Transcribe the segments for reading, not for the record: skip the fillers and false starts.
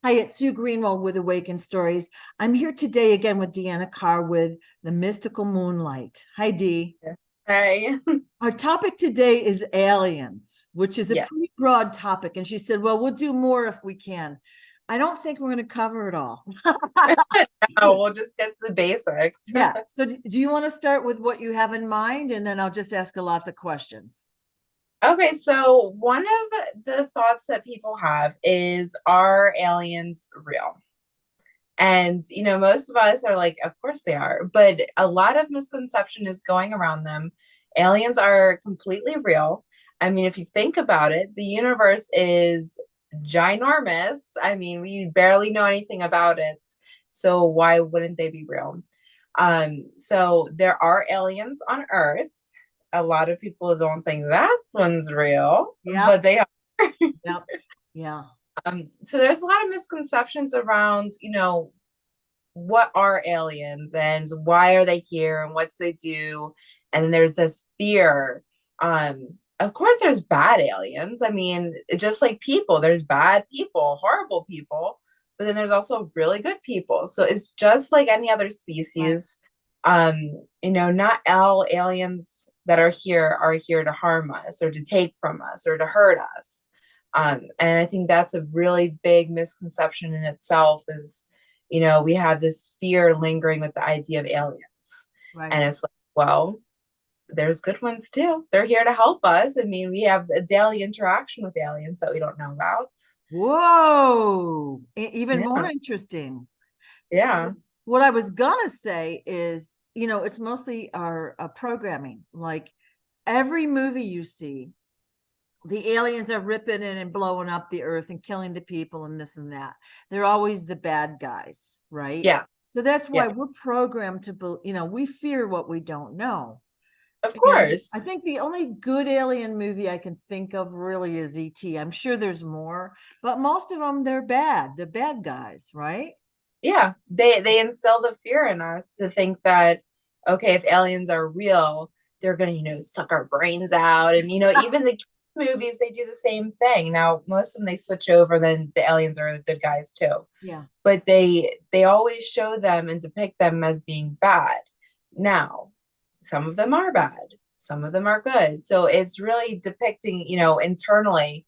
Hi, it's Sue Greenwald with Awakened Stories. I'm here today again with Deanna Carr with The Mystical Moonlight. Hi, Dee. Hey. Our topic today is aliens, which is a Yeah. pretty broad topic. And she said, well, we'll do more if we can. I don't think we're going to cover it all. Oh, we'll just get to the basics. Yeah. So, do you want to start with what you have in mind? And then I'll just ask lots of questions. Okay, so one of the thoughts that people have is, are aliens real? And, most of us are like, of course they are, but a lot of misconception is going around them. Aliens are completely real. I mean, if you think about it, the universe is ginormous. I mean, we barely know anything about it. So why wouldn't they be real? So there are aliens on Earth. A lot of people don't think that one's real, Yep. but they are. Yep. Yeah. So there's a lot of misconceptions around, what are aliens and why are they here and what's they do. And then there's this fear. Of course, there's bad aliens. I mean, just like people, there's bad people, horrible people, but then there's also really good people. So it's just like any other Right. species. Not all aliens that are here to harm us or to take from us or to hurt us. And I think that's a really big misconception in itself is, we have this fear lingering with the idea of aliens. Right. And it's like, well, there's good ones too. They're here to help us. I mean, we have a daily interaction with aliens that we don't know about. Whoa. Even more Yeah. interesting. So Yeah. what I was gonna say is, it's mostly our programming. Like every movie you see, the aliens are ripping in and blowing up the earth and killing the people and this and that. They're always the bad guys, right? Yeah. So that's Yeah. why we're programmed to, we fear what we don't know. Of And I course. think the only good alien movie I can think of really is E.T. I'm sure there's more, but most of them, they're bad. They're bad guys, right? Yeah. They instill the fear in us to think that, okay, if aliens are real, they're gonna, suck our brains out. And even the kids movies, they do the same thing. Now, most of them they switch over, then the aliens are the good guys too. Yeah. But they always show them and depict them as being bad. Now, some of them are bad, some of them are good. So it's really depicting, internally,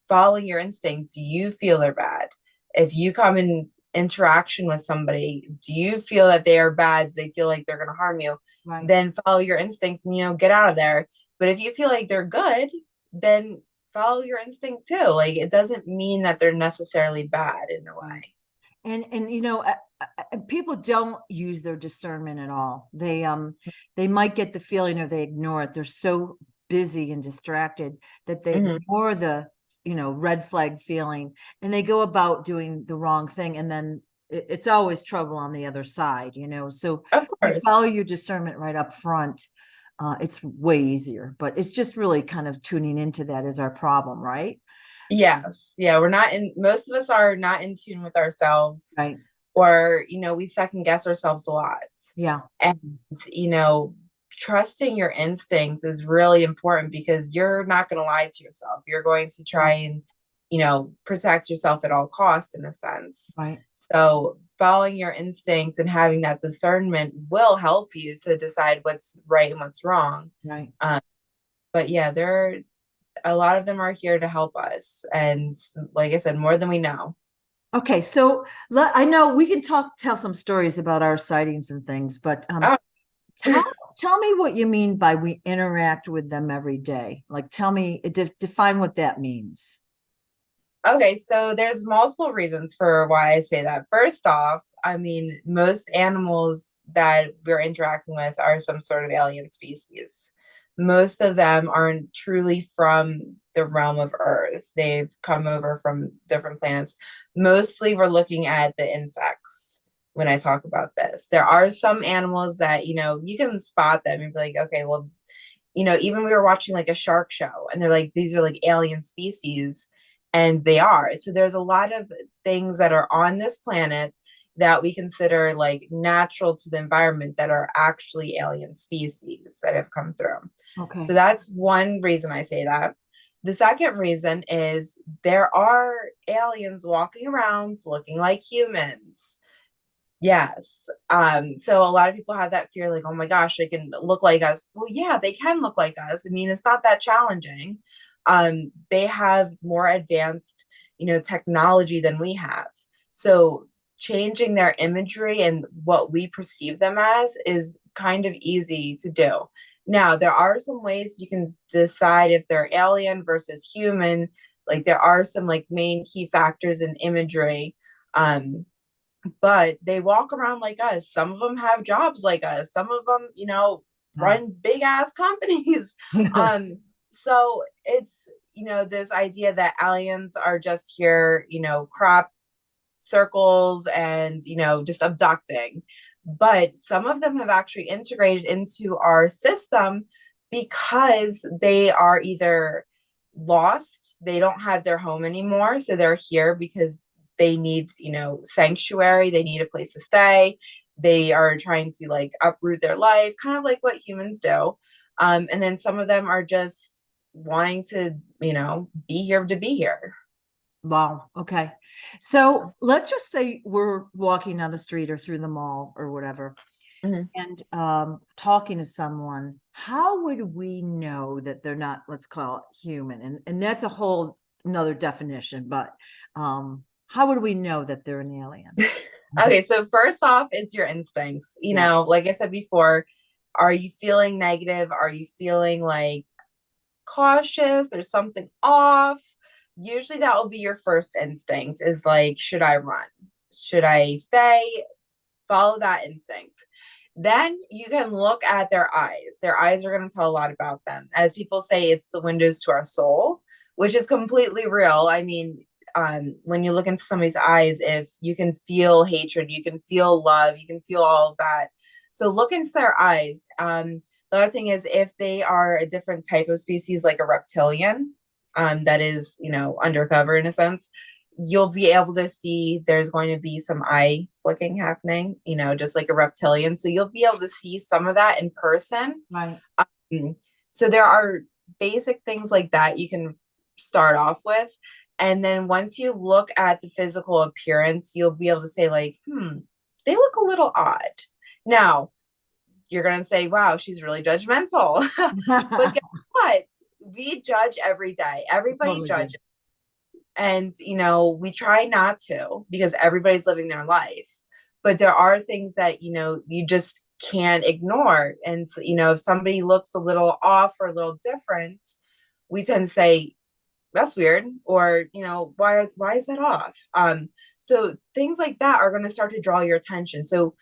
following your instinct. Do you feel they're bad? If you come in interaction with somebody, do you feel that they are bad? Do they feel like they're going to harm you? Right. Then follow your instinct and, get out of there. But if you feel like they're good, then follow your instinct too. Like it doesn't mean that they're necessarily bad in a Right. way. And people don't use their discernment at all. They might get the feeling or they ignore it. They're so busy and distracted that they Mm-hmm. ignore the red flag feeling, and they go about doing the wrong thing, and then it's always trouble on the other side. So Of you follow course. your discernment right up front. It's way easier, but it's just really kind of tuning into that is our problem, right? Yes. Yeah. Most of us are not in tune with ourselves, Right. or, we second guess ourselves a lot. Yeah. And, you know, trusting your instincts is really important because you're not going to lie to yourself. You're going to try Right. and, protect yourself at all costs in a sense. Right. So following your instincts and having that discernment will help you to decide what's right and what's wrong. Right. Um, but yeah, a lot of them are here to help us. And like I said, more than we know. Okay, so I know we can tell some stories about our sightings and things, but Oh, tell tell me what you mean by we interact with them every day. Like, tell me, define what that means. okay. So there's multiple reasons for why I say that. First off, I mean, most animals that we're interacting with are some sort of alien species. Most of them aren't truly from the realm of Earth. They've come over from different planets. Mostly, we're looking at the insects when I talk about this. There are some animals that, you can spot them and be like, okay, well, even we were watching like a shark show and they're like, these are like alien species. And they are. So there's a lot of things that are on this planet that we consider like natural to the environment that are actually alien species that have come through. Okay. So that's one reason I say that. The second reason is there are aliens walking around looking like humans. Yes. So a lot of people have that fear, like, oh my gosh, they can look like us. Well, yeah, they can look like us. I mean, it's not that challenging. They have more advanced, technology than we have. So changing their imagery and what we perceive them as is kind of easy to do. Now, there are some ways you can decide if they're alien versus human. Like there are some like main key factors in imagery. But they walk around like us. Some of them have jobs like us. Some of them, Wow. run big ass companies. So it's, this idea that aliens are just here, crop circles and, just abducting. But some of them have actually integrated into our system because they are either lost, they don't have their home anymore. So they're here because they need, sanctuary, they need a place to stay. They are trying to like uproot their life, kind of like what humans do. And then some of them are just wanting to, be here to be here. Wow. Okay. So let's just say we're walking down the street or through the mall or whatever, Mhm. and talking to someone. How would we know that they're not, let's call it human? And that's a whole another definition, but how would we know that they're an alien? Okay, so first off, it's your instincts. Yeah. Like I said before, are you feeling negative? Are you feeling like cautious? There's something off. Usually that will be your first instinct is like, should I run? Should I stay? Follow that instinct. Then you can look at their eyes. Their eyes are going to tell a lot about them. As people say, it's the windows to our soul, which is completely real. I mean, when you look into somebody's eyes, if you can feel hatred, you can feel love, you can feel all of that. So look into their eyes. The other thing is if they are a different type of species, like a reptilian, that is, undercover in a sense, you'll be able to see there's going to be some eye flicking happening, just like a reptilian. So you'll be able to see some of that in person. Right. Um, so there are basic things like that you can start off with. And then once you look at the physical appearance, you'll be able to say, like, they look a little odd. Now, you're going to say, wow, she's really judgmental. But guess what? We judge every day. Everybody Totally do. judges. And, we try not to because everybody's living their life. But there are things that, you just can't ignore. And, if somebody looks a little off or a little different, we tend to say, that's weird. Or, why is that off? So things like that are going to start to draw your attention. So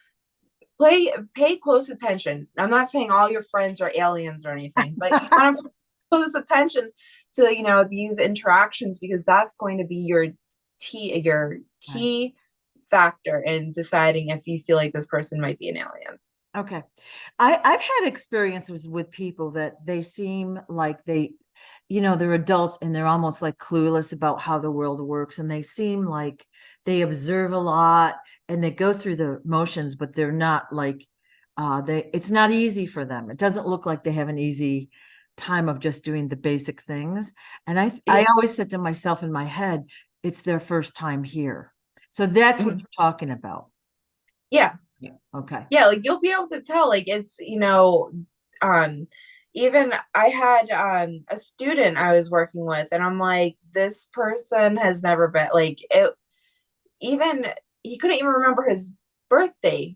pay close attention. I'm not saying all your friends are aliens or anything, but you want to pay close attention to these interactions because that's going to be your Right. key factor in deciding if you feel like this person might be an alien. Okay. I've had experiences with people that they seem like they're adults and they're almost like clueless about how the world works. And they seem like they observe a lot and they go through the motions, but they're not like, it's not easy for them. It doesn't look like they have an easy time of just doing the basic things. And I Yeah. always said to myself in my head, it's their first time here. So that's what Mhm. you're talking about. Yeah. Yeah. Okay. Yeah, like you'll be able to tell, like it's, um, even I had a student I was working with, and I'm like, this person has never been like it, even he couldn't even remember his birthday.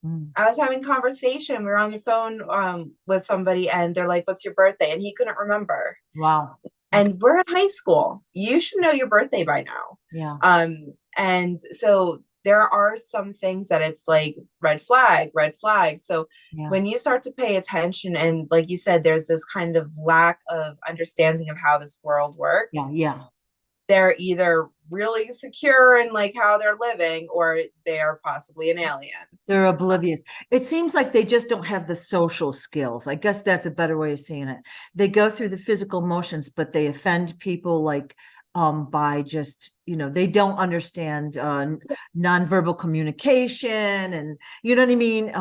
Mm. I was having conversation, we were on the phone with somebody and they're like, what's your birthday? And he couldn't remember. Wow. Okay. And we're in high school. You should know your birthday by now. Yeah. And so there are some things that it's like red flag, red flag. So Yeah. when you start to pay attention, and like you said, there's this kind of lack of understanding of how this world Yeah. works, Yeah. they're either really secure in like how they're living or they are possibly an alien. They're oblivious. It seems like they just don't have the social skills. I guess that's a better way of seeing it. They go through the physical motions, but they offend people like by just, they don't understand nonverbal communication and you know what I mean?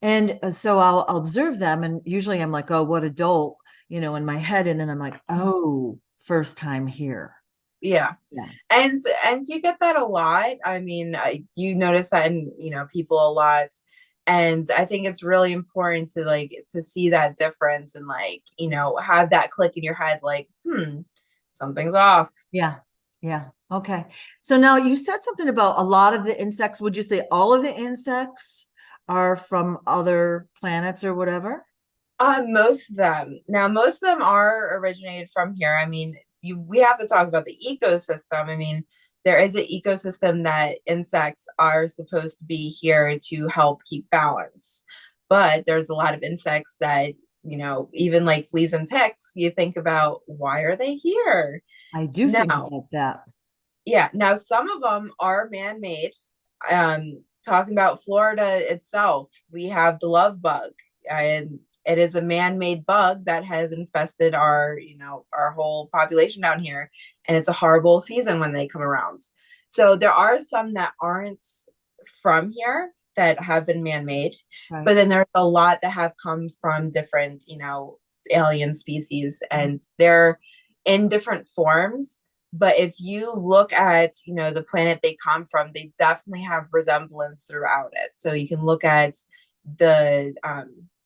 And so I'll observe them and usually I'm like, oh, what adult, in my head. And then I'm like, oh, first time here. Yeah. Yeah. And you get that a lot. I mean, you notice that in, people a lot. And I think it's really important to to see that difference and have that click in your head, like, something's off. Yeah. Yeah. Okay. So now you said something about a lot of the insects. Would you say all of the insects are from other planets or whatever? Most of them. Now, most of them are originated from here. I mean, we have to talk about the ecosystem. I mean, there is an ecosystem that insects are supposed to be here to help keep balance. But there's a lot of insects that, even like fleas and ticks, you think about, why are they here? I do think Now, about that. yeah, now some of them are man-made. Talking about Florida itself, we have the love bug, and it is a man-made bug that has infested our whole population down here, and it's a horrible season when they come around. So there are some that aren't from here that have been man-made, Right. but then there's a lot that have come from different, alien species, and they're in different forms. But if you look at, the planet they come from, they definitely have resemblance throughout it. So you can look at the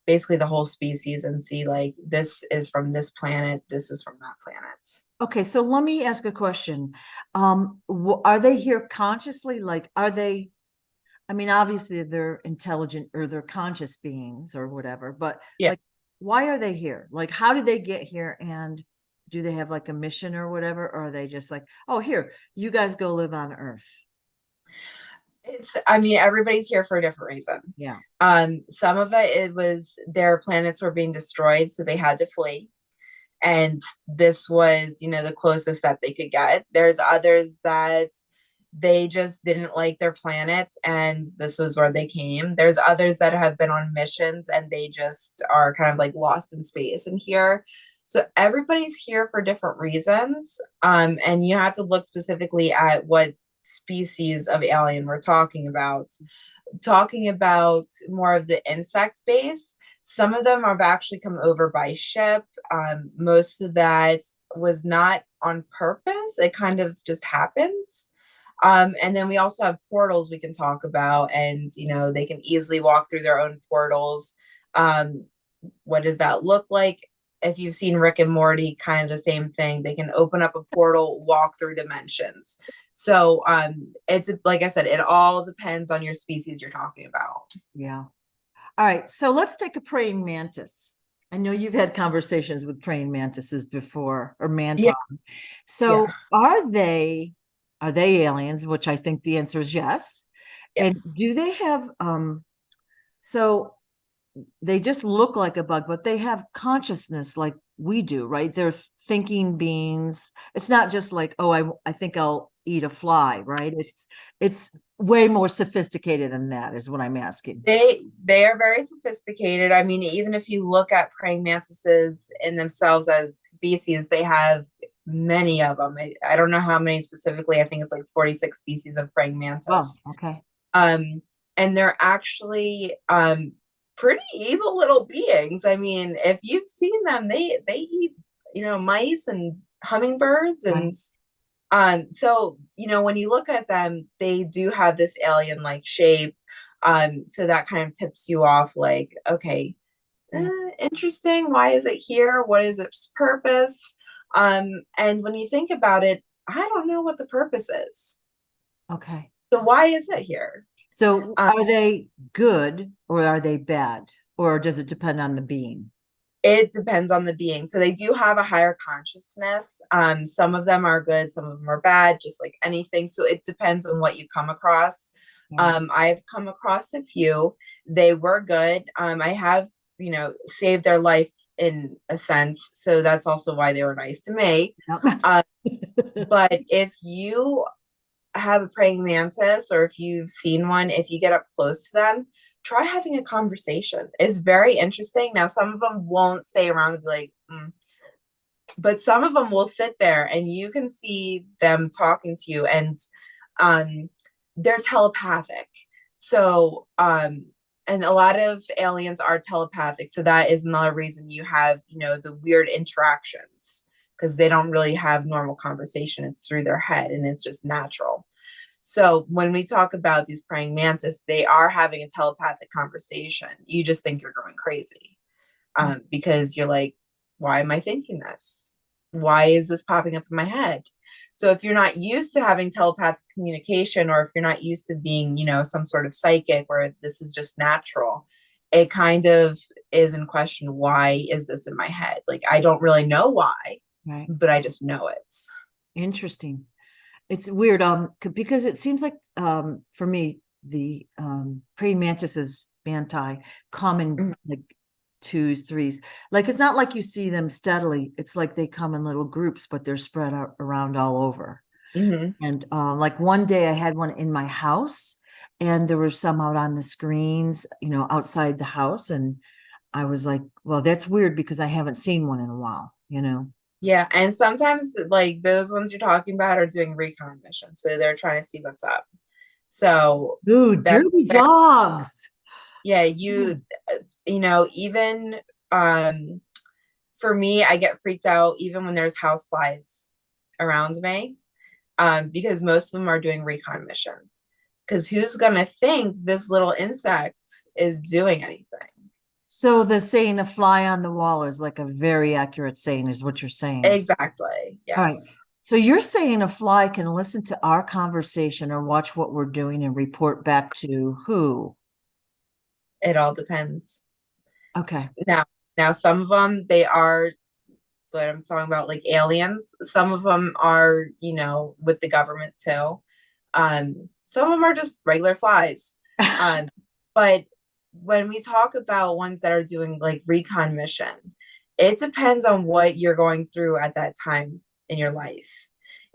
basically the whole species and see, like, this is from this planet, this is from that planet. Okay, so let me ask a question. Are they here consciously? Like, are they, I mean, obviously they're intelligent or they're conscious beings or whatever, but Yeah. like, why are they here? Like, how did they get here? And do they have like a mission or whatever? Or are they just like, oh, here, you guys go live on Earth? I mean, everybody's here for a different reason. Yeah. Some of it was their planets were being destroyed, so they had to flee. And this was, the closest that they could get. There's others that they just didn't like their planets, and this was where they came. There's others that have been on missions and they just are kind of like lost in space and here. So everybody's here for different reasons. And you have to look specifically at what species of alien we're talking about. Talking about more of the insect base, some of them have actually come over by ship. Most of that was not on purpose. It kind of just happens. And then we also have portals we can talk about, and they can easily walk through their own portals. What does that look like? If you've seen Rick and Morty, kind of the same thing. They can open up a portal, walk through dimensions. So it's like I said, it all depends on your species you're talking about. Yeah. All right. So let's take a praying mantis. I know you've had conversations with praying mantises before, or mantis. Yeah. So Yeah. are they aliens? Which I think the answer is yes. And Yes. do they have so they just look like a bug, but they have consciousness like we do, right? They're thinking beings. It's not just like, oh, I think I'll eat a fly, right? It's way more sophisticated than that, is what I'm asking. They are very sophisticated. I mean, even if you look at praying mantises in themselves as species, they have many of them. I don't know how many specifically. I think it's like 46 species of praying mantis. Oh, okay. And they're actually pretty evil little beings. I mean, if you've seen them, they eat, mice and hummingbirds. And so, when you look at them, they do have this alien like shape. So that kind of tips you off, like, okay, interesting. Why is it here? What is its purpose? And when you think about it, I don't know what the purpose is. Okay. So why is it here? So are they good or are they bad? Or does it depend on the being? It depends on the being. So they do have a higher consciousness. Some of them are good, some of them are bad, just like anything. So it depends on what you come across. I've come across a few. They were good. I have, saved their life in a sense. So that's also why they were nice to me. But if you have a praying mantis, or if you've seen one, if you get up close to them, try having a conversation. It's very interesting. Now, some of them won't stay around and be like, but some of them will sit there and you can see them talking to you, and they're telepathic. So, and a lot of aliens are telepathic. So that is another reason you have, the weird interactions. because they don't really have normal conversation. It's through their head and it's just natural. So when we talk about these praying mantis, they are having a telepathic conversation. You just think you're going crazy, because you're like, why am I thinking this? Why is this popping up in my head? So if you're not used to having telepathic communication, or if you're not used to being, some sort of psychic where this is just natural, it kind of is in question. Why is this in my head? Like, I don't really know why, Right. but I just know it. Interesting. It's weird, because it seems like, for me, the praying mantises, manti, come in like twos, threes. Like, it's not like you see them steadily. It's like they come in little groups, but they're spread out around all over. And like one day I had one in my house, and there were some out on the screens, outside the house. And I was like, well, that's weird because I haven't seen one in a while, Yeah, and sometimes like those ones you're talking about are doing recon missions, so they're trying to see what's up. So Ooh, that's dirty dogs. yeah, even for me, I get freaked out even when there's houseflies around me, because most of them are doing recon mission. Because who's gonna think this little insect is doing anything? So the saying "a fly on the wall" is like a very accurate saying, is what you're saying. Exactly. All right. Yes. So you're saying a fly can listen to our conversation or watch what we're doing and report back to who? It all depends. Okay. Now some of them they are, but I'm talking about like aliens. Some of them are, with the government too. Some of them are just regular flies. But when we talk about ones that are doing like recon mission, it depends on what you're going through at that time in your life.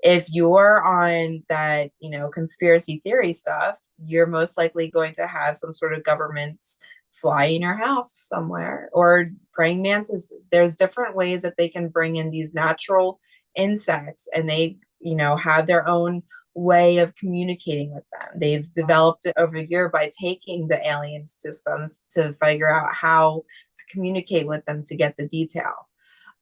If you're on that, conspiracy theory stuff, you're most likely going to have some sort of government fly in your house somewhere, or praying mantis. There's different ways that they can bring in these natural insects, and they, have their own way of communicating with them. They've developed it over a year by taking the alien systems to figure out how to communicate with them to get the detail.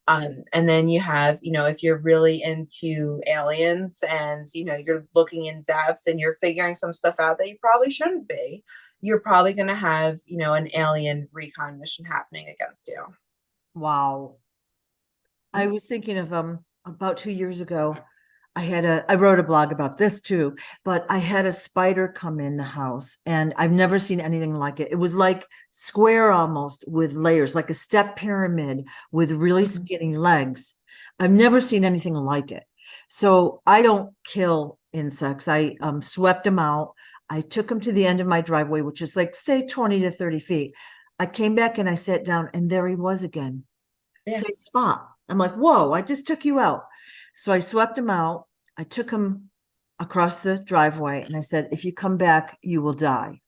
And then you have, if you're really into aliens and, you're looking in depth and you're figuring some stuff out that you probably shouldn't be, you're probably going to have, an alien recon mission happening against you. Wow. I was thinking of about 2 years ago, I wrote a blog about this too, but I had a spider come in the house, and I've never seen anything like it. It was like square almost, with layers, like a step pyramid with really skinny legs. I've never seen anything like it. So I don't kill insects. I swept them out. I took them to the end of my driveway, which is like, say, 20 to 30 feet. I came back and I sat down, and there he was again. Yeah. Same spot. I'm like, whoa, I just took you out. So I swept him out. I took him across the driveway, and I said, if you come back, you will die.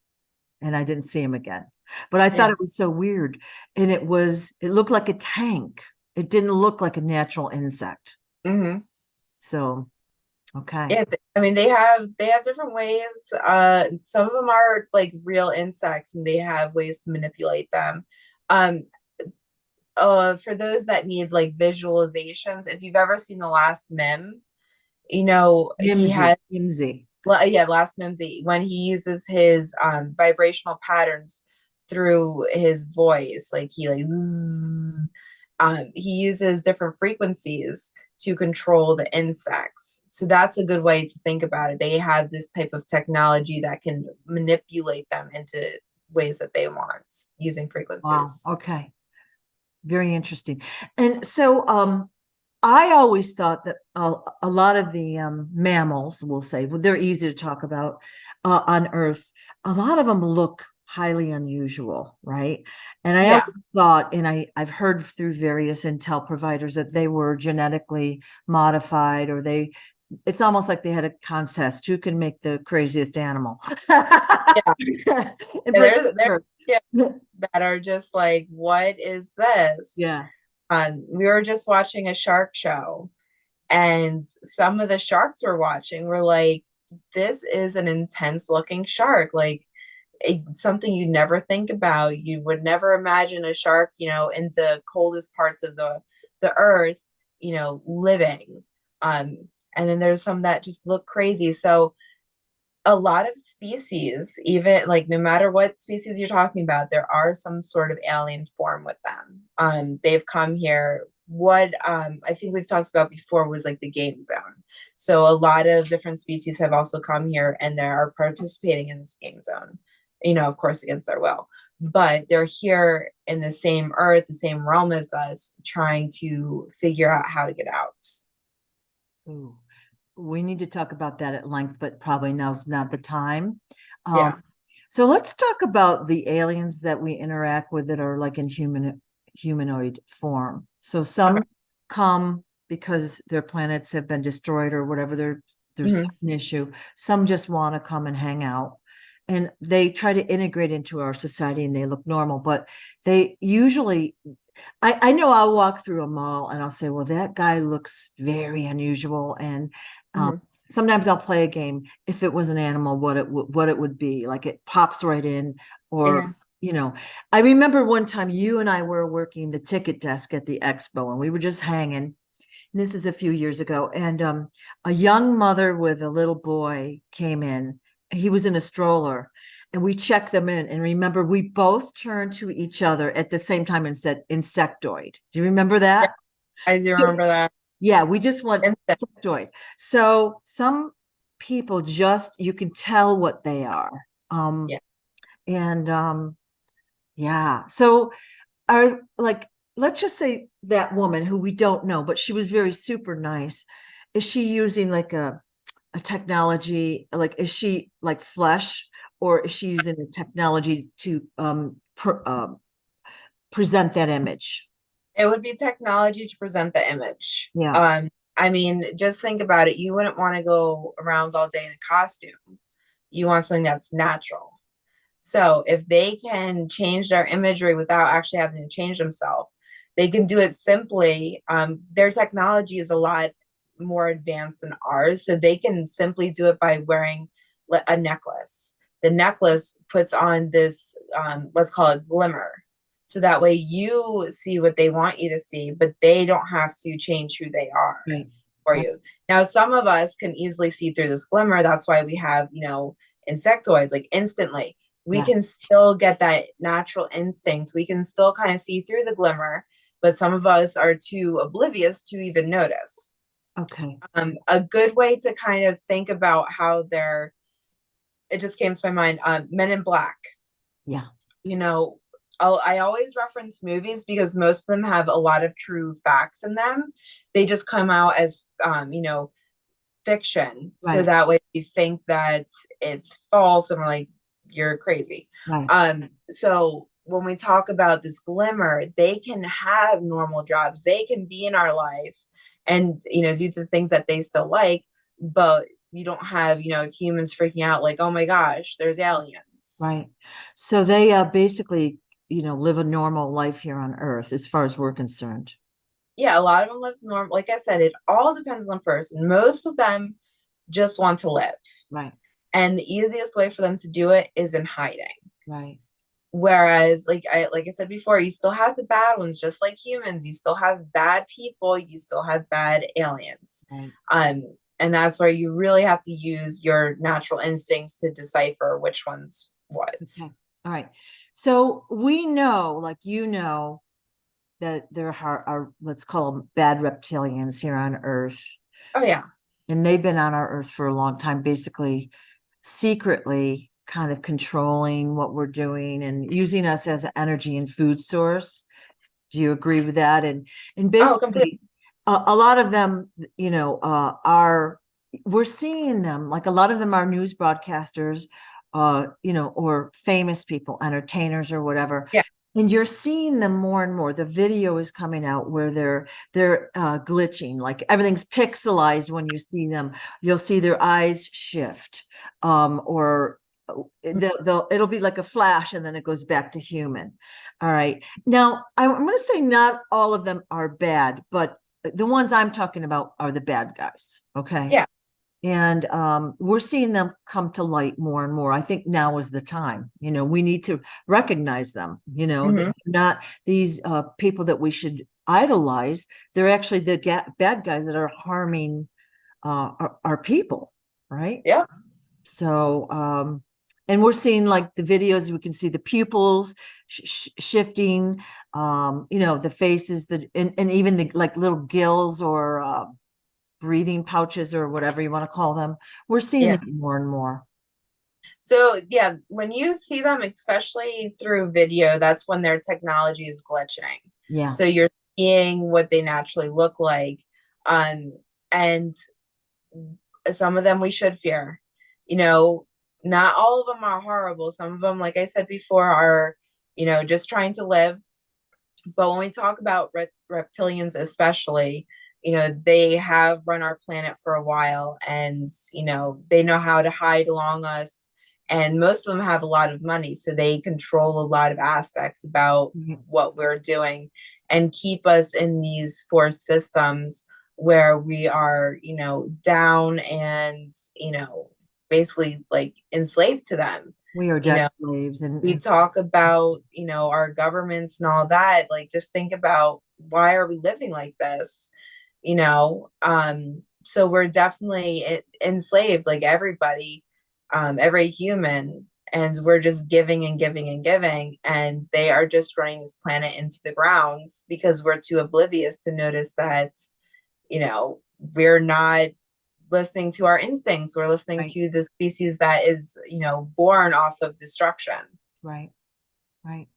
And I didn't see him again. But I thought it was so weird. And it looked like a tank. It didn't look like a natural insect. So, okay. Yeah, I mean they have different ways. Some of them are like real insects, and they have ways to manipulate them. For those that need like visualizations, if you've ever seen The Last Mim, he had Mimsy. Last Mimsy, when he uses his vibrational patterns through his voice, like he uses different frequencies to control the insects. So that's a good way to think about it. They have this type of technology that can manipulate them into ways that they want using frequencies. Wow. Okay. Very interesting. And so I always thought that a lot of the mammals, we'll say, well, they're easy to talk about on Earth. A lot of them look highly unusual, right? And I always thought, and I've heard through various intel providers, that they were genetically modified, or it's almost like they had a contest who can make the craziest animal. That are just like, what is this? Yeah. We were just watching a shark show, and some of the sharks we're watching were like, this is an intense looking shark, like something you never think about. You would never imagine a shark, in the coldest parts of the earth, living. And then there's some that just look crazy. So a lot of species, even like no matter what species you're talking about, there are some sort of alien form with them. They've come here. What I think we've talked about before was like the game zone. So a lot of different species have also come here and they are participating in this game zone, of course, against their will. But they're here in the same earth, the same realm as us, trying to figure out how to get out. Ooh. We need to talk about that at length, but probably now's not the time. Yeah. So let's talk about the aliens that we interact with that are like in humanoid form. So some Okay. come because their planets have been destroyed or whatever, there's an issue. Some just want to come and hang out. And they try to integrate into our society and they look normal, but they usually, I know I'll walk through a mall and I'll say, well, that guy looks very unusual. And sometimes I'll play a game. If it was an animal, what it would be. Like it pops right in, or I remember one time you and I were working the ticket desk at the expo and we were just hanging. And this is a few years ago. And a young mother with a little boy came in. He was in a stroller. And we checked them in. And remember, we both turned to each other at the same time and said insectoid. Do you remember that? Yeah, I do remember that. Yeah, we just went insectoid. So some people you can tell what they are. Yeah. And yeah. So are like, let's just say that woman who we don't know, but she was very super nice. Is she using like a technology? Like, is she like flesh? Or is she using the technology to present that image? It would be technology to present the image. Yeah. I mean, just think about it. You wouldn't want to go around all day in a costume. You want something that's natural. So if they can change their imagery without actually having to change themselves, they can do it simply. Their technology is a lot more advanced than ours. So they can simply do it by wearing a necklace. The necklace puts on this, let's call it glimmer. So that way you see what they want you to see, but they don't have to change who they are for you. Now, some of us can easily see through this glimmer. That's why we have, insectoid, like instantly. We can still get that natural instinct. We can still kind of see through the glimmer, but some of us are too oblivious to even notice. Okay. A good way to kind of think about how it just came to my mind, Men in Black. Yeah. I always reference movies because most of them have a lot of true facts in them. They just come out as, fiction. Right. So that way you think that it's false and we're like, you're crazy. Right. So when we talk about this glimmer, they can have normal jobs. They can be in our life and, do the things that they still like, but you don't have, humans freaking out like, oh my gosh, there's aliens. Right. So they basically, live a normal life here on Earth as far as we're concerned. Yeah, a lot of them live normal. Like I said, it all depends on the person. Most of them just want to live. Right. And the easiest way for them to do it is in hiding. Right. Whereas, like I said before, you still have the bad ones, just like humans. You still have bad people. You still have bad aliens. Right. And that's where you really have to use your natural instincts to decipher which one's what. Okay. All right. So we know, like that there are let's call them bad reptilians here on Earth. Oh yeah. And they've been on our Earth for a long time, basically secretly kind of controlling what we're doing and using us as an energy and food source. Do you agree with that? And basically a lot of them, we're seeing them, like a lot of them are news broadcasters, or famous people, entertainers or whatever. Yeah. And you're seeing them more and more. The video is coming out where they're glitching, like everything's pixelized when you see them. You'll see their eyes shift, or it'll be like a flash and then it goes back to human. All right. Now, I'm going to say not all of them are bad, but the ones I'm talking about are the bad guys. Okay. Yeah. And we're seeing them come to light more and more. I think now is the time. We need to recognize them. They're not these people that we should idolize. They're actually the bad guys that are harming our people, right? Yeah. So, and we're seeing like the videos, we can see the pupils shifting, the faces and even the like little gills or breathing pouches or whatever you want to call them. We're seeing Yeah. it more and more. So yeah, when you see them, especially through video, that's when their technology is glitching. Yeah. So you're seeing what they naturally look like. And some of them we should fear. You know, not all of them are horrible. Some of them, like I said before, are, just trying to live. But when we talk about reptilians, especially, they have run our planet for a while, and they know how to hide along us. And most of them have a lot of money, so they control a lot of aspects about what we're doing and keep us in these forced systems where we are, down and, basically like enslaved to them. We are You debt know, slaves we and talk about, our governments and all that. Like, just think about, why are we living like this? So we're definitely enslaved, like everybody, every human, and we're just giving and giving and giving, and they are just running this planet into the ground because we're too oblivious to notice that, we're not listening to our instincts. We're listening right, to the species that is, born off of destruction. right, right.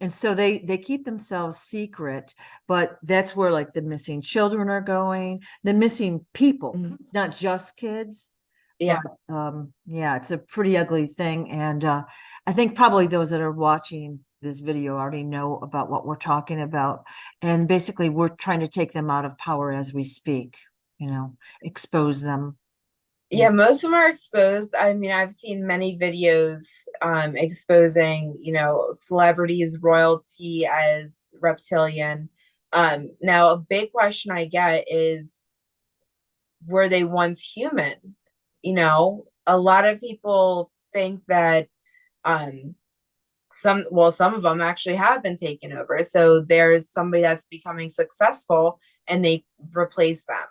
And so they keep themselves secret, but that's where like the missing children are going, the missing people, not just kids. Yeah. But yeah, it's a pretty ugly thing. And I think probably those that are watching this video already know about what we're talking about. And basically, we're trying to take them out of power as we speak, expose them. Yeah, most of them are exposed. I mean, I've seen many videos exposing, celebrities, royalty as reptilian. Now, a big question I get is, were they once human? A lot of people think that some of them actually have been taken over. So there's somebody that's becoming successful and they replace them.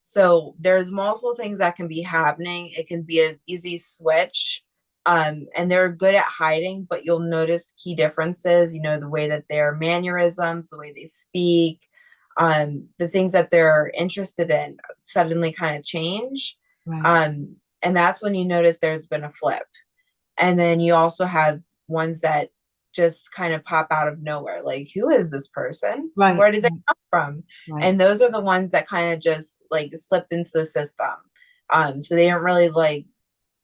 So there's multiple things that can be happening. It can be an easy switch. And they're good at hiding, but you'll notice key differences, the way that their mannerisms, the way they speak, the things that they're interested in suddenly kind of change. Right. And that's when you notice there's been a flip. And then you also have ones that just kind of pop out of nowhere. Like, who is this person? Right. Where did they come from? Right. And those are the ones that kind of just like slipped into the system. So they didn't really like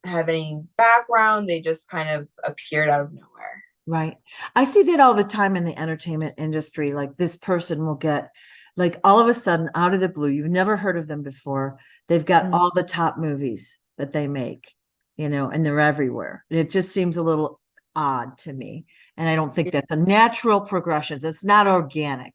have any background. They just kind of appeared out of nowhere. Right. I see that all the time in the entertainment industry. Like this person will get like all of a sudden out of the blue, you've never heard of them before. They've got all the top movies that they make, and they're everywhere. And it just seems a little odd to me. And I don't think that's a natural progression. It's not organic,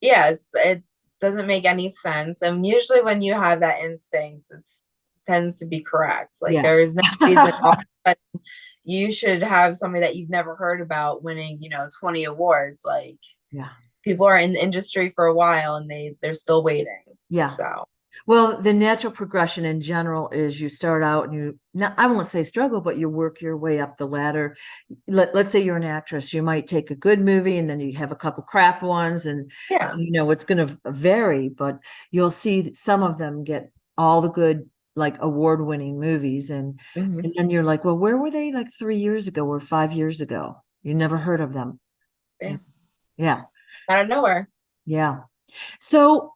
Yes, it doesn't make any sense. And usually when you have that instinct, it's tends to be correct. Like, Yeah. there is no reason that you should have somebody that you've never heard about winning, 20 awards. Like, Yeah. people are in the industry for a while and they're still waiting. Yeah. So Well, the natural progression in general is you start out and I won't say struggle, but you work your way up the ladder. Let's say you're an actress, you might take a good movie and then you have a couple crap ones, and yeah. it's going to vary, but you'll see that some of them get all the good, like award-winning movies, and then you're like, well, where were they like 3 years ago or 5 years ago? You never heard of them. Yeah. Yeah. Out of nowhere. Yeah. So,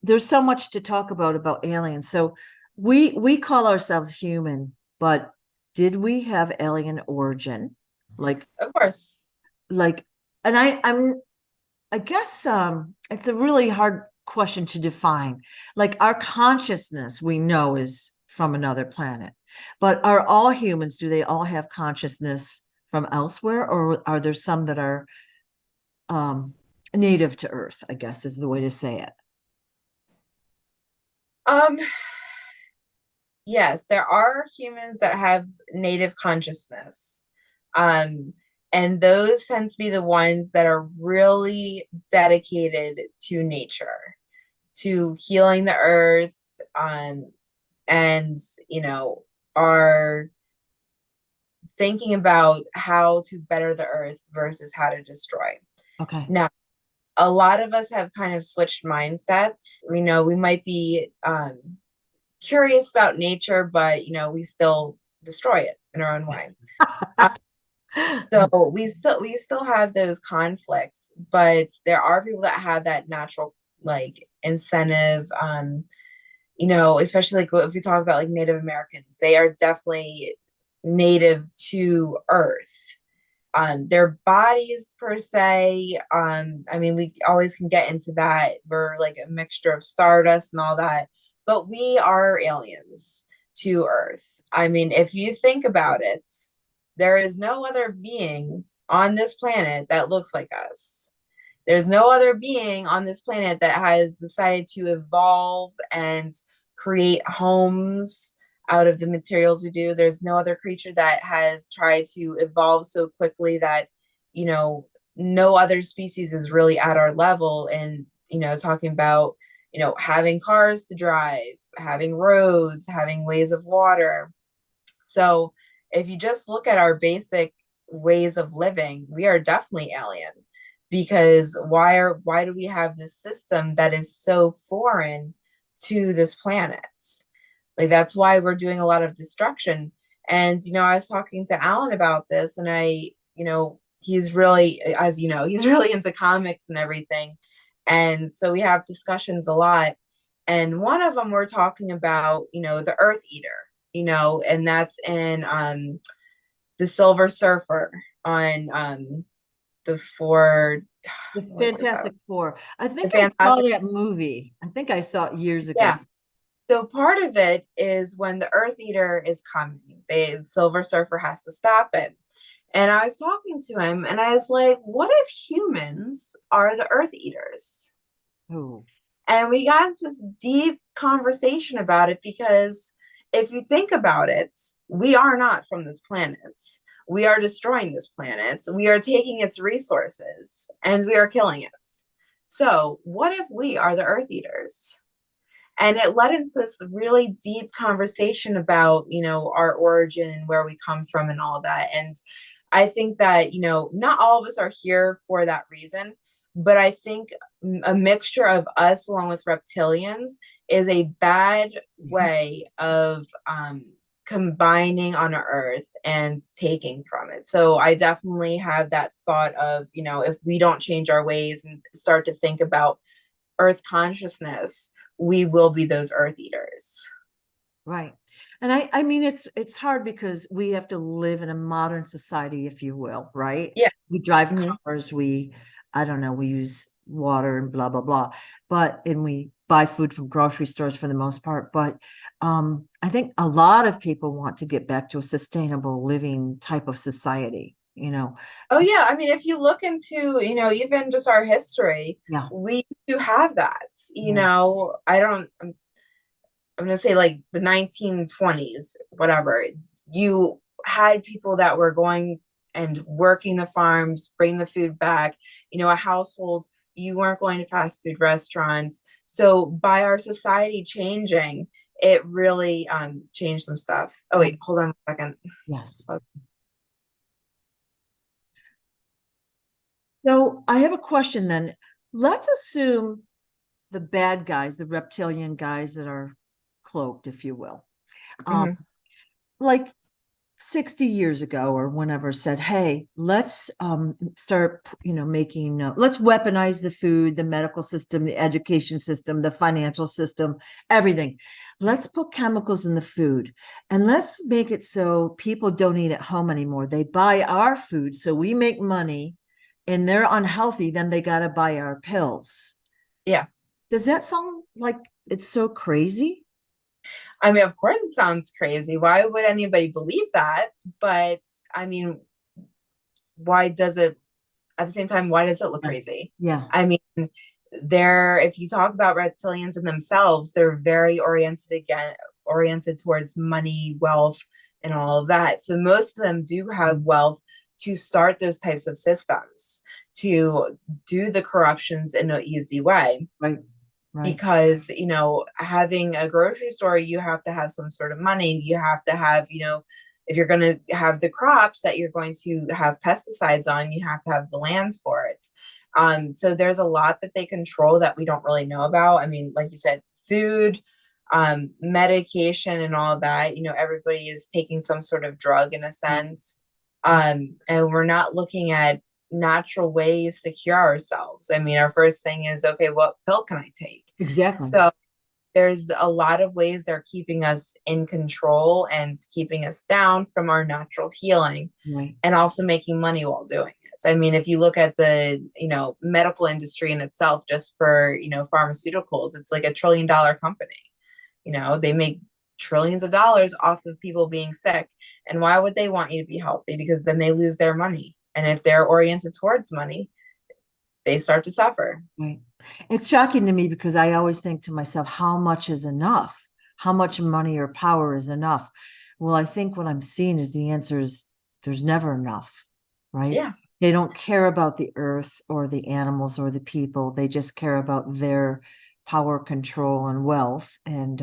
there's so much to talk about aliens. So we call ourselves human, but did we have alien origin? Like, Of course. And I guess it's a really hard question to define. Like, our consciousness we know is from another planet, but are all humans, do they all have consciousness from elsewhere, or are there some that are native to Earth, I guess is the way to say it. Um, Yes, there are humans that have native consciousness. Um, and those tend to be the ones that are really dedicated to nature, to healing the earth, um, and, you know, are thinking about how to better the earth versus how to destroy. Okay. Now, a lot of us have kind of switched mindsets. We know we might be curious about nature, but we still destroy it in our own way. Uh, so we still have those conflicts, but there are people that have that natural like incentive. Especially like if we talk about like Native Americans, they are definitely native to Earth. Their bodies per se, I mean, we always can get into that. We're like a mixture of stardust and all that, but we are aliens to Earth. I mean, if you think about it, there is no other being on this planet that looks like us. There's no other being on this planet that has decided to evolve and create homes out of the materials we do. There's no other creature that has tried to evolve so quickly that, you know, no other species is really at our level. And, talking about, having cars to drive, having roads, having ways of water. So if you just look at our basic ways of living, we are definitely alien because why do we have this system that is so foreign to this planet? Like that's why we're doing a lot of destruction. And I was talking to Alan about this, and he's really, as he's really into comics and everything. And so we have discussions a lot. And one of them we're talking about, the Earth Eater, and that's in the Silver Surfer on the Ford. The What's it called? Fantastic Four. I The think I saw Fantastic. that movie. I think I saw it years ago. Yeah. So part of it is when the Earth Eater is coming, the Silver Surfer has to stop it. And I was talking to him and I was like, what if humans are the Earth Eaters? Oh, And we got into this deep conversation about it because if you think about it, we are not from this planet. We are destroying this planet. We are taking its resources and we are killing it. So, what if we are the Earth Eaters? And it led into this really deep conversation about our origin and where we come from and all of that. And I think that not all of us are here for that reason, but I think a mixture of us along with reptilians is a bad way of combining on earth and taking from it. So I definitely have that thought of if we don't change our ways and start to think about earth consciousness, we will be those earth eaters. right. And I mean, it's hard because we have to live in a modern society, if you will, right? Yeah. We drive Mhm. cars, I don't know, we use water and blah, blah, blah. And we buy food from grocery stores for the most part. But I think a lot of people want to get back to a sustainable living type of society, Oh yeah, I mean, if you look into, even just our history, Yeah. we do have that. Yeah. I'm gonna say like the 1920s, whatever. You had people that were going and working the farms, bring the food back. A household, you weren't going to fast food restaurants. So by our society changing, it really changed some stuff. Oh wait, hold on a second. Yes. So I have a question then. Let's assume the bad guys, the reptilian guys that are cloaked, if you will, Mhm. like 60 years ago or whenever said, hey, let's start, making, let's weaponize the food, the medical system, the education system, the financial system, everything. Let's put chemicals in the food and let's make it so people don't eat at home anymore. They buy our food. So we make money and they're unhealthy. Then they got to buy our pills. Yeah. Does that sound like it's so crazy? I mean, of course it sounds crazy. Why would anybody believe that? But I mean, why does it at the same time, why does it look crazy? Yeah. I mean, if you talk about reptilians in themselves, they're very oriented towards money, wealth, and all of that. So most of them do have wealth to start those types of systems, to do the corruptions in an easy way. Right. Right. Because, having a grocery store, you have to have some sort of money. You have to have, if you're going to have the crops that you're going to have pesticides on, you have to have the lands for it. So there's a lot that they control that we don't really know about. I mean, like you said, food, medication and all that, everybody is taking some sort of drug in a sense. And we're not looking at natural ways to cure ourselves. I mean, our first thing is, okay, what pill can I take? Exactly. So there's a lot of ways they're keeping us in control and keeping us down from our natural healing, right. and also making money while doing it. I mean, if you look at the, medical industry in itself, just for, pharmaceuticals, it's like $1 trillion company. They make trillions of dollars off of people being sick. And why would they want you to be healthy? Because then they lose their money. And if they're oriented towards money, they start to suffer. Right. It's shocking to me because I always think to myself, how much is enough? How much money or power is enough? Well, I think what I'm seeing is the answer is there's never enough, right? Yeah. They don't care about the earth or the animals or the people. They just care about their power, control, and wealth. And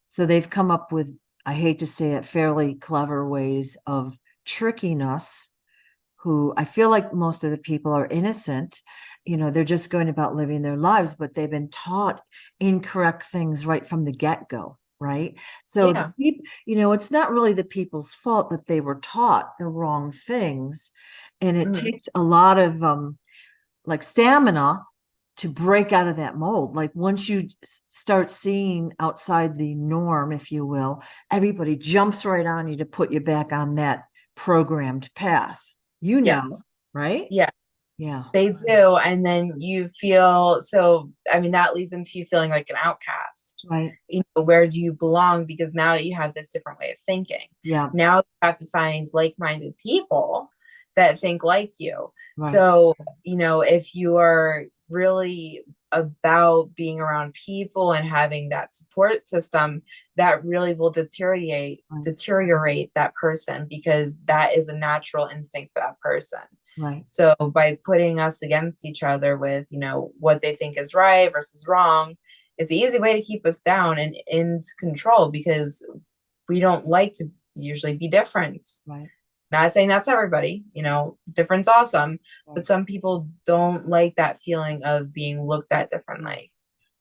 so they've come up with, I hate to say it, fairly clever ways of tricking us, who I feel like most of the people are innocent. They're just going about living their lives, but they've been taught incorrect things right from the get-go, right? So, Yeah. It's not really the people's fault that they were taught the wrong things. And it takes a lot of stamina to break out of that mold. Like once you start seeing outside the norm, if you will, everybody jumps right on you to put you back on that programmed path. Yes. Right? Yeah. Yeah. They do. And then you feel, so, I mean, that leads into you feeling like an outcast. Right. Where do you belong? Because now you have this different way of thinking. Yeah. Now you have to find like-minded people that think like you. Right. So, if you are really about being around people and having that support system, that really will deteriorate that person, because that is a natural instinct for that person. Right. So by putting us against each other with, what they think is right versus wrong, it's an easy way to keep us down and in control, because we don't like to usually be different. Right. Not saying that's everybody, different's awesome, Right. but some people don't like that feeling of being looked at differently.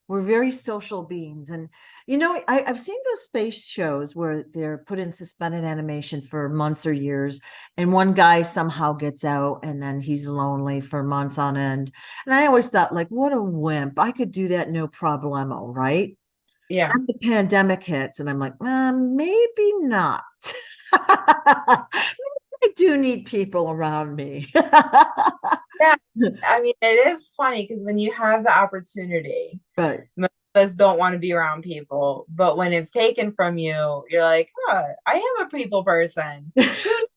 We're very social beings. And, I've seen those space shows where they're put in suspended animation for months or years. And one guy somehow gets out and then he's lonely for months on end. And I always thought, like, what a wimp. I could do that no problemo, right? Yeah. And the pandemic hits and I'm like, maybe not. I do need people around me. Yeah. I mean, it is funny because when you have the opportunity, right. most of us don't want to be around people, but when it's taken from you, you're like, oh, I am a people person. Who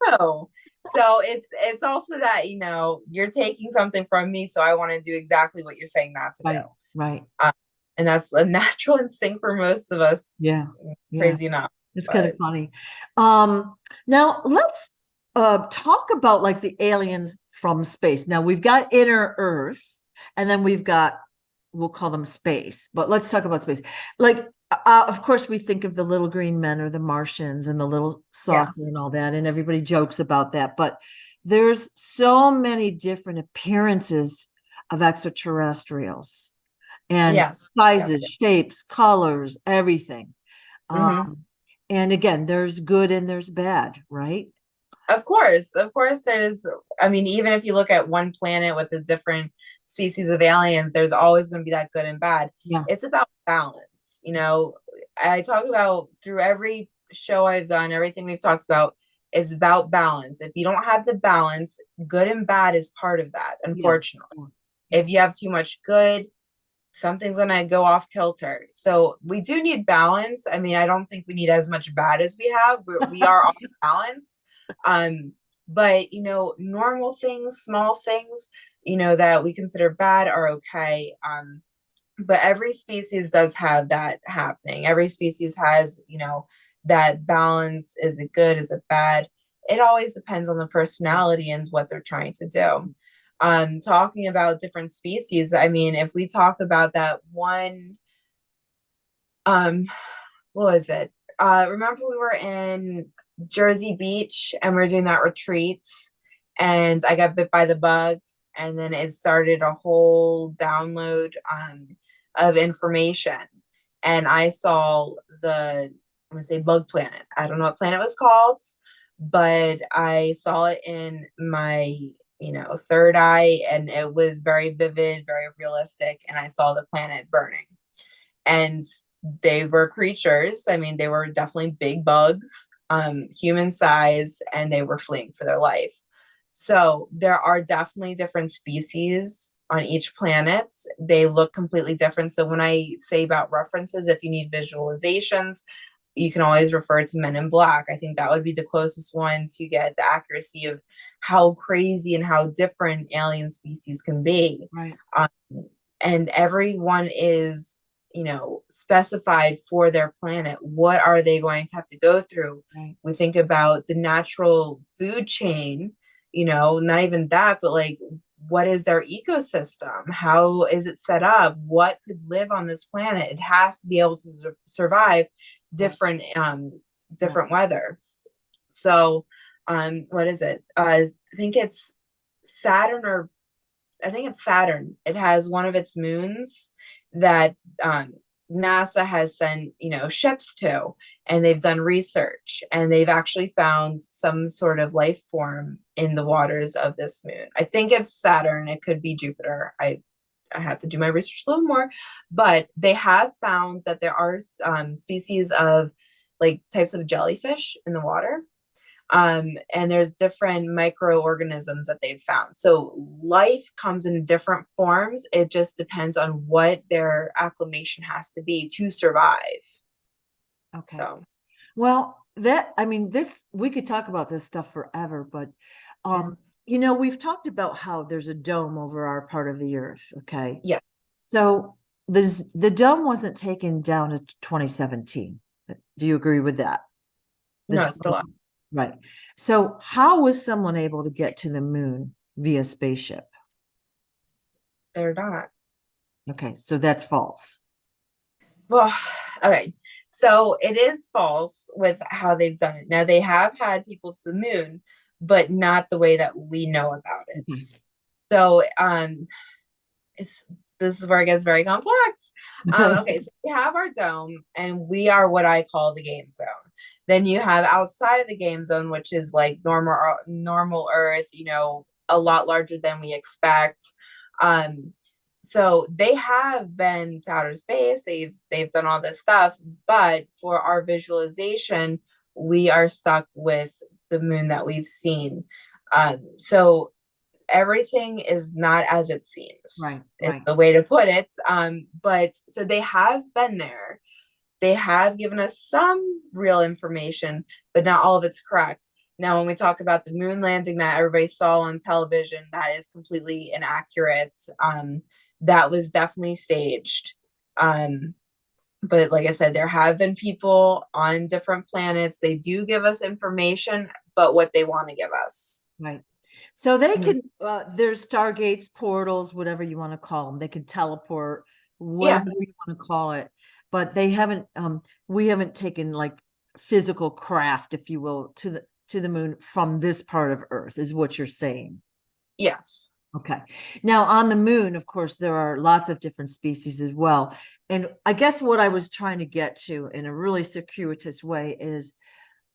knew? So it's also that, you're taking something from me, so I want to do exactly what you're saying not to do. Right. And that's a natural instinct for most of us. Yeah. Crazy enough. It's kind of funny. Now let's talk about like the aliens from space. Now we've got inner Earth, and then we'll call them space, but let's talk about space. Like, of course, we think of the little green men or the Martians and the little saucer and all that, and everybody jokes about that. But there's so many different appearances of extraterrestrials, and sizes, shapes, colors, everything. And again, there's good and there's bad, right? Of course there's, I mean, even if you look at one planet with a different species of aliens, there's always going to be that good and bad. Yeah. It's about balance. I talk about through every show I've done, everything we've talked about is about balance. If you don't have the balance, good and bad is part of that, unfortunately. If you have too much good, something's going to go off kilter. So we do need balance. I mean, I don't think we need as much bad as we have. We are off balance. But normal things, small things, that we consider bad are okay. but every species does have that happening. Every species has, that balance. Is it good? Is it bad? It always depends on the personality and what they're trying to do. Talking about different species, I mean, if we talk about that one, um, what was it? Remember we were in Jersey Beach and we are doing that retreat, and I got bit by the bug, and then it started a whole download of information, and I saw I'm gonna say bug planet. I don't know what planet was called, but I saw it in my third eye, and it was very vivid, very realistic, and I saw the planet burning. And they were creatures. I mean, they were definitely big bugs, human size, and they were fleeing for their life. So there are definitely different species on each planet. They look completely different. So when I say about references, if you need visualizations, you can always refer to Men in Black. I think that would be the closest one to get the accuracy of how crazy and how different alien species can be. Right. Um, and everyone is specified for their planet. What are they going to have to go through? Right. We think about the natural food chain, not even that, but like, what is their ecosystem? How is it set up? What could live on this planet? It has to be able to survive different weather. So, what is it? I think it's Saturn, or I think it's Saturn. It has one of its moons that NASA has sent, ships to, and they've done research, and they've actually found some sort of life form in the waters of this moon. I think it's Saturn. It could be Jupiter. I have to do my research a little more, but they have found that there are species of like types of jellyfish in the water. And there's different microorganisms that they've found. So life comes in different forms. It just depends on what their acclimation has to be to survive. Okay. So, Well, I mean, we could talk about this stuff forever, but we've talked about how there's a dome over our part of the earth. Okay. yeah, So the dome wasn't taken down in 2017. Do you agree with that? The no, it's still dome- up. Right. So how was someone able to get to the moon via spaceship? They're not. Okay, so that's false. Well, okay. So it is false with how they've done it. Now they have had people to the moon, but not the way that we know about it. Mhm. So it's this is where it gets very complex. Okay, so we have our dome, and we are what I call the game zone. Then you have outside of the game zone, which is like normal Earth, a lot larger than we expect. Um, so they have been to outer space. They've done all this stuff, but for our visualization, we are stuck with the moon that we've seen. So everything is not as it seems. Right, It's right. the way to put it. But so they have been there. They have given us some real information, but not all of it's correct. Now, when we talk about the moon landing that everybody saw on television, that is completely inaccurate. That was definitely staged. But like I said, there have been people on different planets. They do give us information, but what they want to give us. Right. So they Mhm. can, there's stargates, portals, whatever you want to call them. They can teleport, Yeah. whatever you want to call it. But we haven't taken like physical craft, if you will, to the moon from this part of Earth, is what you're saying. Yes. Okay. Now on the moon, of course, there are lots of different species as well. And I guess what I was trying to get to in a really circuitous way is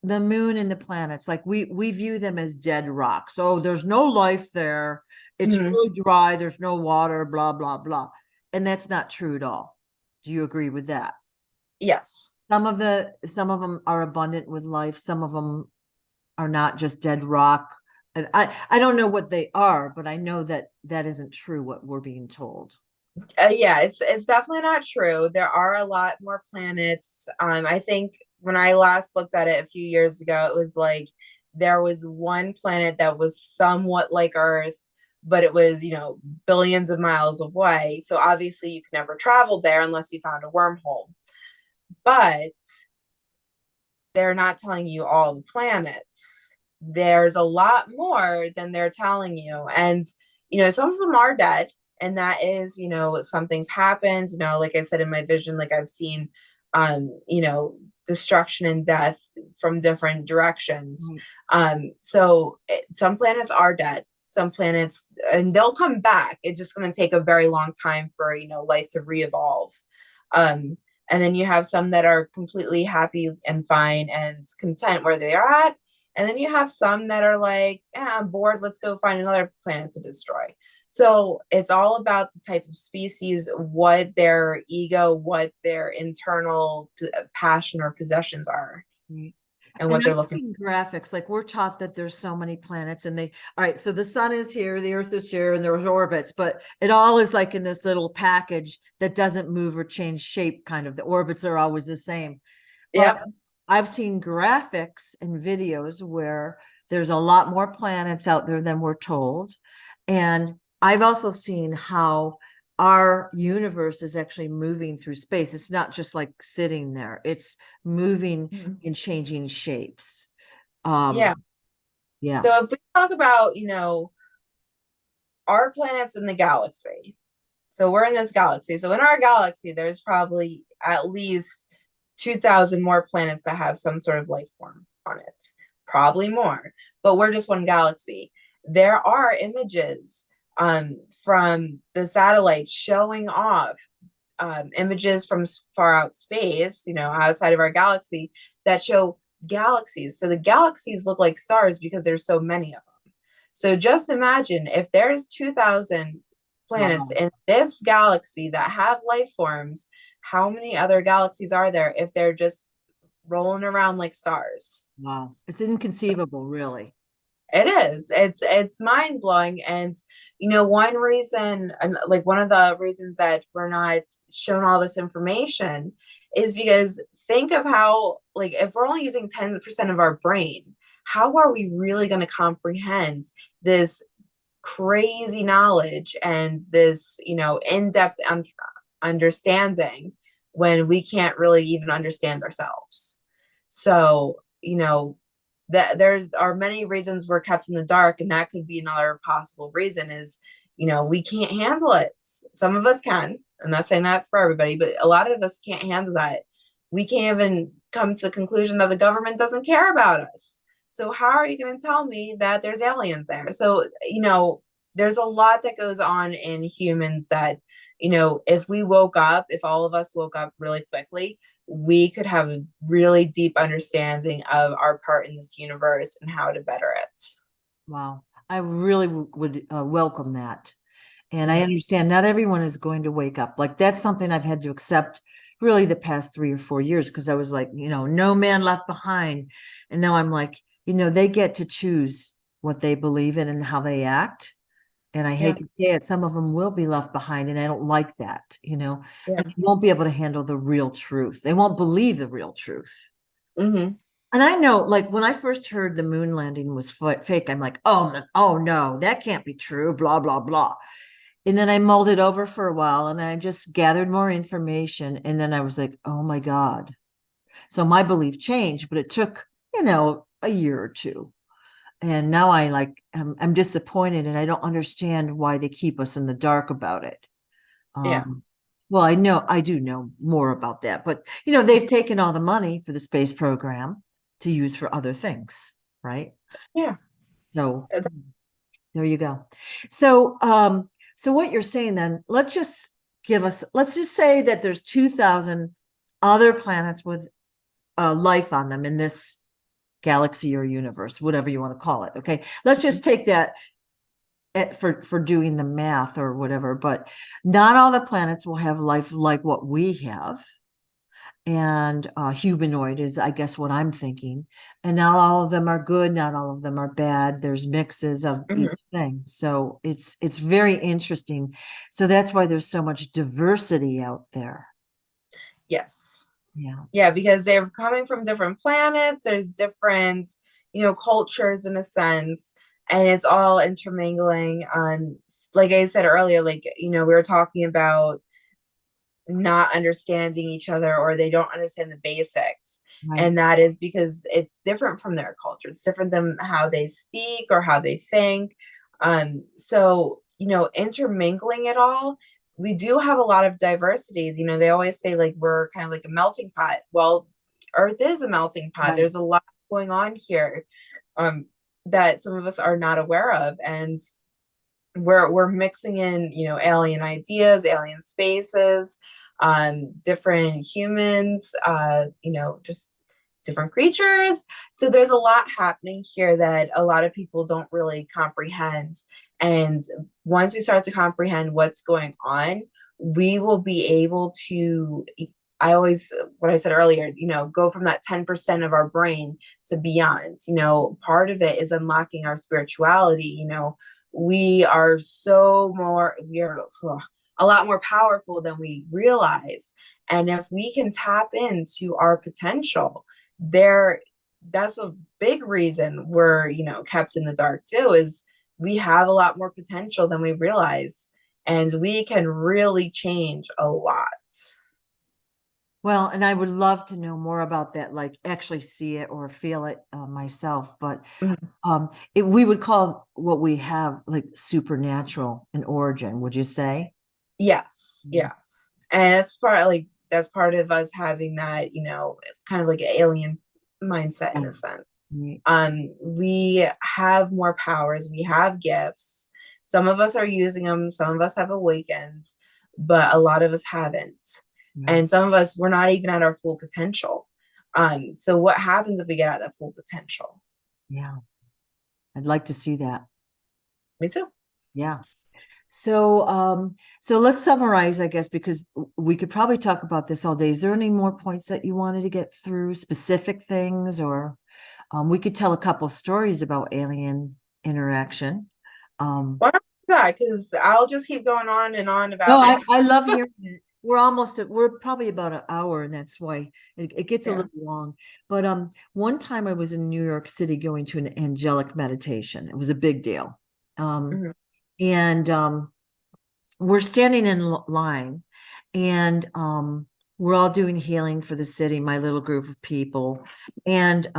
the moon and the planets, like we view them as dead rocks. So there's no life there. It's Mhm. really dry. There's no water, blah, blah, blah. And that's not true at all. Do you agree with that? Yes. Some of them are abundant with life. Some of them are not, just dead rock. And I don't know what they are, but I know that that isn't true what we're being told. Yeah, it's definitely not true. There are a lot more planets. I think when I last looked at it a few years ago, it was like there was one planet that was somewhat like Earth, but it was, billions of miles away. So obviously you could never travel there unless you found a wormhole. But they're not telling you all the planets. There's a lot more than they're telling you. And, some of them are dead. And that is, something's happened. Like I said in my vision, like I've seen, destruction and death from different directions. Some planets are dead. Some planets, and they'll come back. It's just going to take a very long time for, life to re-evolve. And then you have some that are completely happy and fine and content where they are at. And then you have some that are like, I'm bored. Let's go find another planet to destroy. So it's all about the type of species, what their ego, what their internal passion or possessions are, and what they're I've looking seen graphics, like we're taught that there's so many planets and all right, so the sun is here, the earth is here, and there's orbits, but it all is like in this little package that doesn't move or change shape, kind of. The orbits are always the same. But Yep. I've seen graphics and videos where there's a lot more planets out there than we're told. And I've also seen how our universe is actually moving through space. It's not just like sitting there, it's moving and changing shapes. Yeah. Yeah. So if we talk about, our planets in the galaxy, so we're in this galaxy. So in our galaxy, there's probably at least 2,000 more planets that have some sort of life form on it, probably more, but we're just one galaxy. There are images from the satellites showing off images from far out space, outside of our galaxy, that show galaxies. So the galaxies look like stars because there's so many of them. So just imagine if there's 2,000 planets in this galaxy that have life forms, how many other galaxies are there if they're just rolling around like stars? Wow. It's inconceivable, really. It is. It's mind blowing. And one reason, and like one of the reasons that we're not shown all this information is because think of how, like, if we're only using 10% of our brain, how are we really going to comprehend this crazy knowledge and this, in-depth understanding when we can't really even understand ourselves? So, that there are many reasons we're kept in the dark, and that could be another possible reason is, we can't handle it. Some of us can. I'm not saying that for everybody, but a lot of us can't handle that. We can't even come to the conclusion that the government doesn't care about us. So how are you going to tell me that there's aliens there? So, there's a lot that goes on in humans that, if all of us woke up really quickly, we could have a really deep understanding of our part in this universe and how to better it. Wow. I really would welcome that. And I understand not everyone is going to wake up. Like that's something I've had to accept really the past 3 or 4 years, because I was like, no man left behind. And now I'm like, they get to choose what they believe in and how they act. And I hate to say it, some of them will be left behind, and I don't like that, and they won't be able to handle the real truth. They won't believe the real truth. Mm-hmm. And I know, like when I first heard the moon landing was fake, I'm like, oh no, that can't be true, blah, blah, blah. And then I mulled it over for a while and I just gathered more information. And then I was like, oh my God. So my belief changed, but it took, a year or two. And now I'm disappointed, and I don't understand why they keep us in the dark about it. Yeah. Well, I do know more about that, but they've taken all the money for the space program to use for other things, right? Yeah. So there you go. So so what you're saying then, let's just say that there's 2,000 other planets with life on them in this galaxy or universe, whatever you want to call it. Okay, let's just take that for doing the math or whatever, but not all the planets will have life like what we have. And humanoid is, I guess, what I'm thinking. And not all of them are good, not all of them are bad. There's mixes of each thing. So it's very interesting. So that's why there's so much diversity out there. Yes. Yeah. Yeah, because they're coming from different planets. There's different, cultures in a sense. and it's all intermingling. Like I said earlier, like, we were talking about not understanding each other, or they don't understand the basics. Right. And that is because it's different from their culture. It's different than how they speak or how they think. So, intermingling it all, we do have a lot of diversity. They always say like we're kind of like a melting pot. Well, Earth is a melting pot. Right. There's a lot going on here um, that some of us are not aware of. And we're mixing in, alien ideas, alien spaces, different humans, just different creatures. So there's a lot happening here that a lot of people don't really comprehend. And once we start to comprehend what's going on, we will be able to, I always, what I said earlier, go from that 10% of our brain to beyond. Part of it is unlocking our spirituality. We are a lot more powerful than we realize. And if we can tap into our potential, that's a big reason we're, kept in the dark too, is we have a lot more potential than we realize. And we can really change a lot. Well, and I would love to know more about that, like actually see it or feel it myself. But Mhm. we would call what we have like supernatural in origin, would you say? Yes, Mhm. yes. And that's part of us having that, kind of like an alien mindset in a sense. Right. We have more powers, we have gifts. Some of us are using them, some of us have awakened, but a lot of us haven't. Right. And some of us, we're not even at our full potential. So what happens if we get at that full potential? Yeah. I'd like to see that. Me too. Yeah. So let's summarize, I guess, because we could probably talk about this all day. Is there any more points that you wanted to get through, specific things, or we could tell a couple stories about alien interaction. Um, Why don't we do that? Because I'll just keep going on and on no, about it. I love hearing it. We're probably about an hour, and that's why it gets a Yeah. little long. But one time I was in New York City going to an angelic meditation. It was a big deal. Mhm. And we're standing in line, and we're all doing healing for the city, my little group of people. And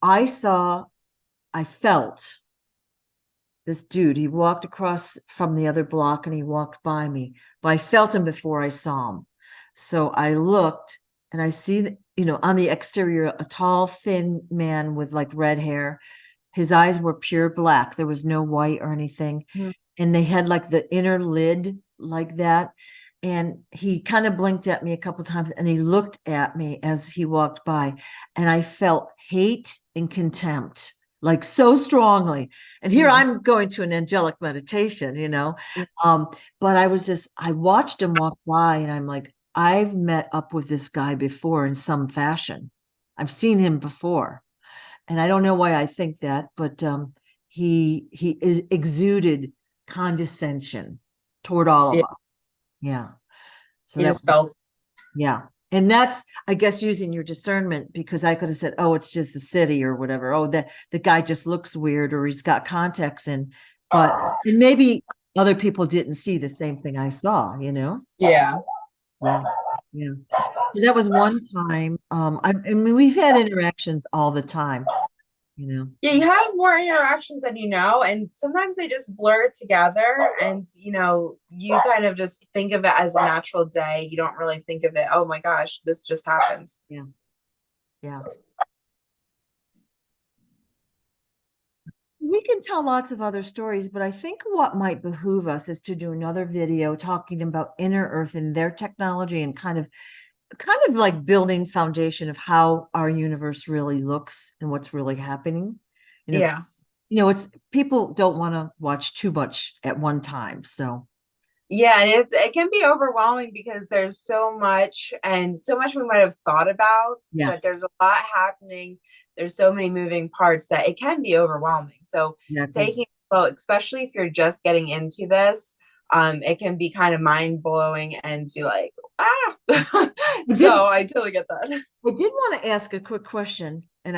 I felt this dude. He walked across from the other block and he walked by me, but I felt him before I saw him. So I looked and I see that, on the exterior, a tall, thin man with like red hair. His eyes were pure black. There was no white or anything. Mhm. And they had like the inner lid like that. And he kind of blinked at me a couple times and he looked at me as he walked by. And I felt hate and contempt like so strongly. And here Mhm. I'm going to an angelic meditation. But I watched him walk by and I'm like, I've met up with this guy before in some fashion. I've seen him before. And I don't know why I think that, but he is exuded condescension toward all of Yeah. us. Yeah. So You that, just felt. yeah. And that's, I guess, using your discernment, because I could have said, oh, it's just a city or whatever. Oh, the guy just looks weird, or he's got contacts in. But and maybe other people didn't see the same thing I saw. Yeah. Yeah. Yeah. So that was one time. I mean, we've had interactions all the time. Yeah, you have more interactions than you know, and sometimes they just blur together, and you kind of just think of it as a natural day. You don't really think of it, oh my gosh, this just happened. Yeah. Yeah. We can tell lots of other stories, but I think what might behoove us is to do another video talking about inner earth and their technology, and kind of like building foundation of how our universe really looks and what's really happening. You know, Yeah. it's people don't want to watch too much at one time. So Yeah, and it can be overwhelming because there's so much, and so much we might have thought about, yeah, but there's a lot happening. There's so many moving parts that it can be overwhelming. So exactly. taking, well, especially if you're just getting into this, it can be kind of mind blowing, and you're like, ah. I did So I totally get that. I did want to ask a quick question. And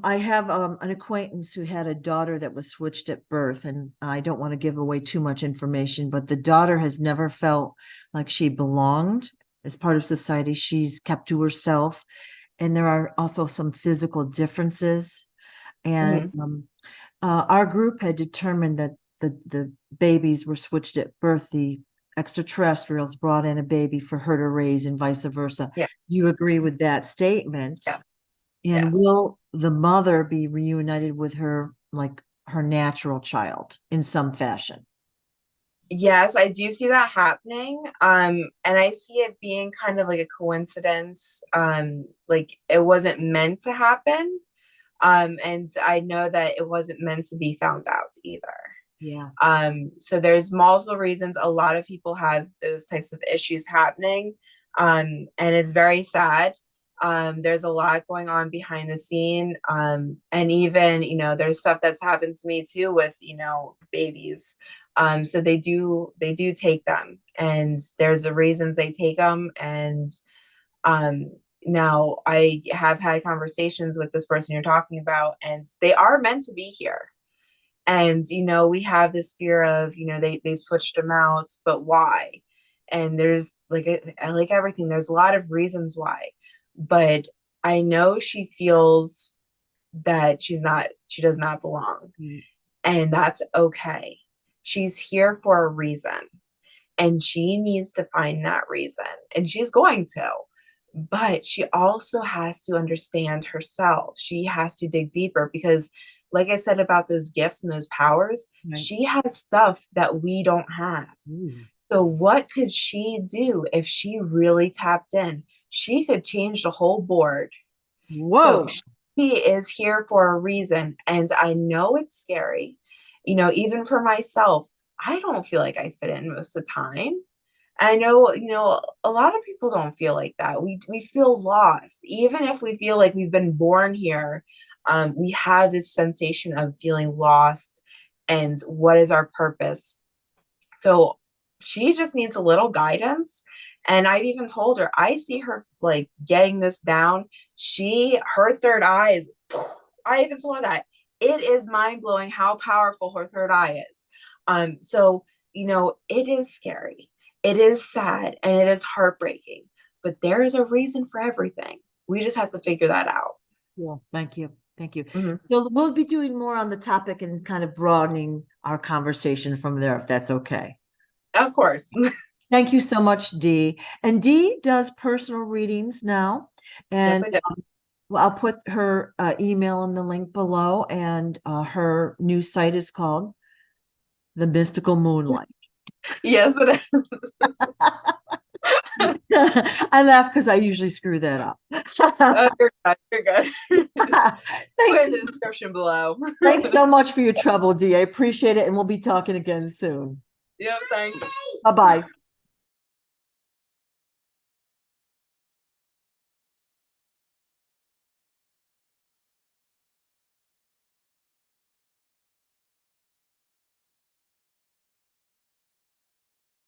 I have an acquaintance who had a daughter that was switched at birth, and I don't want to give away too much information, but the daughter has never felt like she belonged as part of society. She's kept to herself, and there are also some physical differences. And our group had determined that the babies were switched at birth. The extraterrestrials brought in a baby for her to raise, and vice versa. Yeah. Do you agree with that statement? Yes. And Yes. will the mother be reunited with her, like her natural child, in some fashion? Yes, I do see that happening. And I see it being kind of like a coincidence. Like it wasn't meant to happen. And I know that it wasn't meant to be found out either. Yeah. So there's multiple reasons a lot of people have those types of issues happening. And it's very sad. There's a lot going on behind the scene. And even, there's stuff that's happened to me too with, babies. So they do take them, and there's the reasons they take them. And now I have had conversations with this person you're talking about, and they are meant to be here. And, we have this fear of, they switched them out, but why? And there's like everything, there's a lot of reasons why, but I know she feels that she does not belong. And that's okay. She's here for a reason, and she needs to find that reason, and she's going to. But she also has to understand herself. She has to dig deeper because, like I said about those gifts and those powers, Right. she has stuff that we don't have. So what could she do if she really tapped in? She could change the whole board. Whoa. So she is here for a reason. And I know it's scary. Even for myself, I don't feel like I fit in most of the time. I know, a lot of people don't feel like that. We feel lost. Even if we feel like we've been born here, we have this sensation of feeling lost and what is our purpose. So she just needs a little guidance. And I've even told her, I see her like getting this down. Her third eye is, I even told her that it is mind blowing how powerful her third eye is. So, it is scary. It is sad, and it is heartbreaking, but there is a reason for everything. We just have to figure that out. Yeah. Thank you. Thank you. Mhm. So we'll be doing more on the topic and kind of broadening our conversation from there, if that's okay. Of course. Thank you so much, Dee. And Dee does personal readings now. And Yes, I do. well, I'll put her email in the link below, and her new site is called The Mystical Moonlight. Yes, it is. I laugh because I usually screw that up. Oh, you're good. You're good. Put Thanks. in the description below. Thanks so much for your trouble, Dee. I appreciate it, and we'll be talking again soon. Yeah, thanks. Bye-bye.